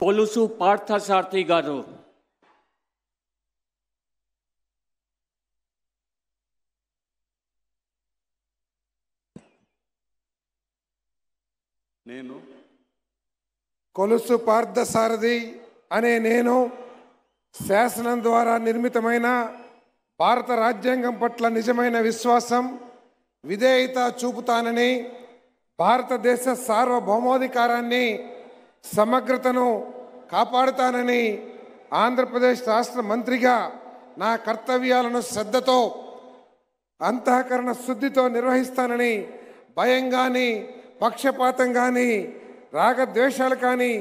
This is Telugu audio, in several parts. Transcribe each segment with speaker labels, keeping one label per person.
Speaker 1: కొలుసు పార్థసారథి గారు.
Speaker 2: నేను
Speaker 3: కొలుసు పార్థసారథి అనే నేను శాసనం ద్వారా నిర్మితమైన భారత రాజ్యాంగం పట్ల నిజమైన విశ్వాసం, విధేయత చూపుతానని, భారతదేశ సార్వభౌమాధికారాన్ని, సమగ్రతను కాపాడుతానని ఆంధ్రప్రదేశ్ రాష్ట్ర మంత్రిగా నా కర్తవ్యాలను శ్రద్ధతో, అంతఃకరణ శుద్ధితో నిర్వహిస్తానని, భయం కానీ పక్షపాతం కానీ రాగద్వేషాలు కానీ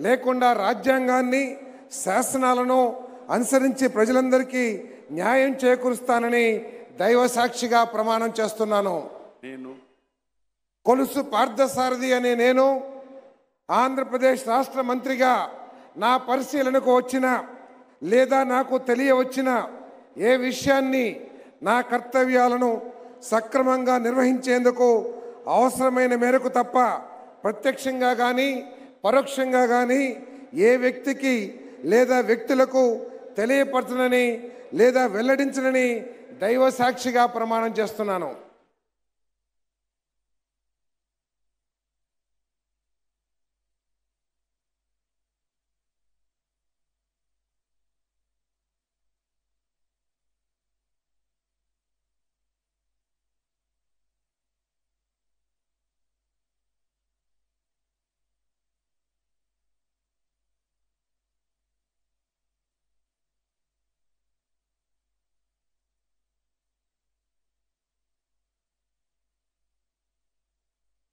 Speaker 3: లేకుండా రాజ్యాంగాన్ని, శాసనాలను అనుసరించి ప్రజలందరికీ న్యాయం చేకూరుస్తానని దైవ సాక్షిగా ప్రమాణం చేస్తున్నాను.
Speaker 2: నేను
Speaker 3: కొలుసు పార్థసారథి అనే నేను ఆంధ్రప్రదేశ్ రాష్ట్ర మంత్రిగా నా పరిశీలనకు వచ్చిన లేదా నాకు తెలియవచ్చిన ఏ విషయాన్ని నా కర్తవ్యాలను సక్రమంగా నిర్వహించేందుకు అవసరమైన మేరకు తప్ప ప్రత్యక్షంగా కానీ పరోక్షంగా కానీ ఏ వ్యక్తికి లేదా వ్యక్తులకు తెలియపరచనని లేదా వెల్లడించనని దైవ సాక్షిగా ప్రమాణం చేస్తున్నాను.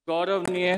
Speaker 1: गौरवनीय